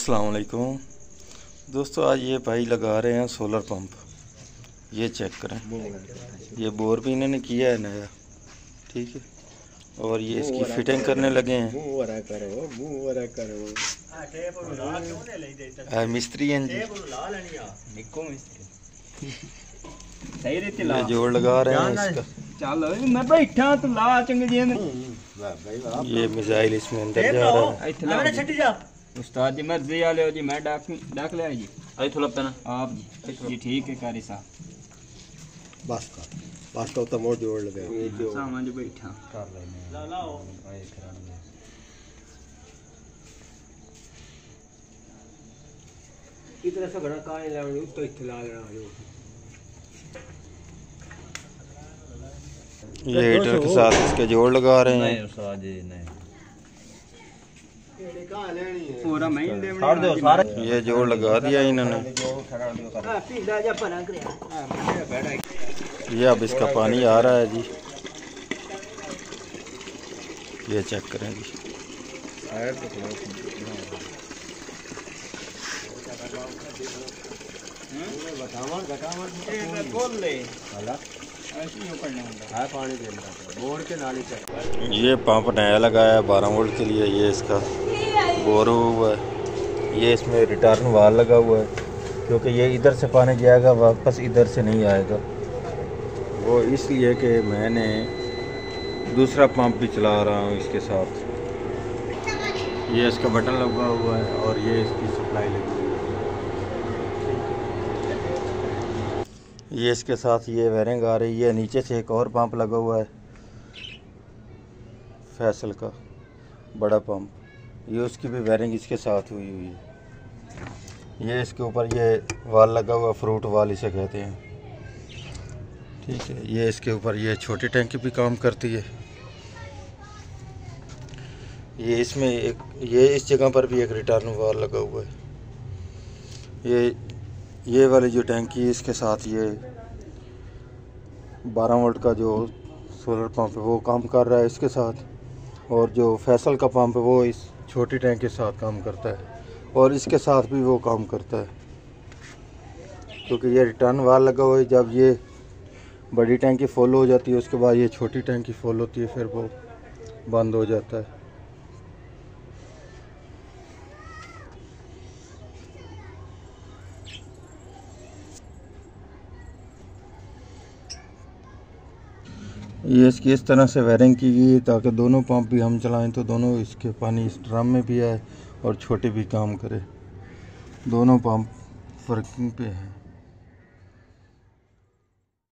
अस्सलाम वालेकुम दोस्तों, आज ये भाई लगा रहे हैं सोलर पंप। ये चेक करें, ये बोर भी इन्होंने किया है नया, ठीक है। और ये इसकी फिटिंग करने लगे हैं। मिस्त्री हैं जी, ये जोड़ लगा रहे हैं इसका। चलो मैं बैठा तो ला चंगे जी। ये मिसाइल इसमें अंदर जा रहा है। उस्ताद जी मर्जी आ लो जी, मैं डाक लिया जी। आई थोड़ा पेना आप जी ठीक है कारी साहब। बस का तो मोड़ जोड़ लगे सामान जो बैठा कर लेने लाओ आए कराने कितने से घड़ा काहे लाने तो इत्तला लेना जो ये हीटर के साथ इसके जोड़ लगा रहे हैं। नहीं उस्ताद जी नहीं पूरा मैं दे दो सारे ये जोड़ लगा दिया इन्होंने। ये अब इसका पानी आ रहा है जी, ये चेक करें जी। ये पंप नया लगाया है 12 वोल्ट के लिए। ये इसका बोर हुआ है, ये इसमें रिटर्न वाल लगा हुआ है, क्योंकि ये इधर से पानी जाएगा वापस इधर से नहीं आएगा। वो इसलिए कि मैंने दूसरा पंप भी चला रहा हूँ इसके साथ। ये इसका बटन लगा हुआ है और ये इसकी सप्लाई लगी हुई है। ये इसके साथ ये वायरिंग आ रही है। नीचे से एक और पंप लगा हुआ है फैसल का बड़ा पंप, ये उसकी भी वायरिंग इसके साथ हुई है। ये इसके ऊपर ये वाल लगा हुआ, फ्रूट वाल इसे कहते हैं, ठीक है। ये इसके ऊपर ये छोटी टैंकी भी काम करती है। ये इसमें एक ये इस जगह पर भी एक रिटर्न वाल लगा हुआ है। ये वाली जो टैंकी है इसके साथ ये 12 वोल्ट का जो सोलर पंप है वो काम कर रहा है इसके साथ, और जो फैसल का पंप है वो इस छोटी टैंक के साथ काम करता है, और इसके साथ भी वो काम करता है, क्योंकि ये रिटर्न वाल लगा हुआ है। जब ये बड़ी टैंकी फुल हो जाती है उसके बाद ये छोटी टैंकी फुल होती है, फिर वो बंद हो जाता है। ये इसकी इस तरह से वायरिंग की गई है ताकि दोनों पंप भी हम चलाएं तो दोनों इसके पानी इस ड्रम में भी आए और छोटे भी काम करे। दोनों पंप वर्किंग पे हैं।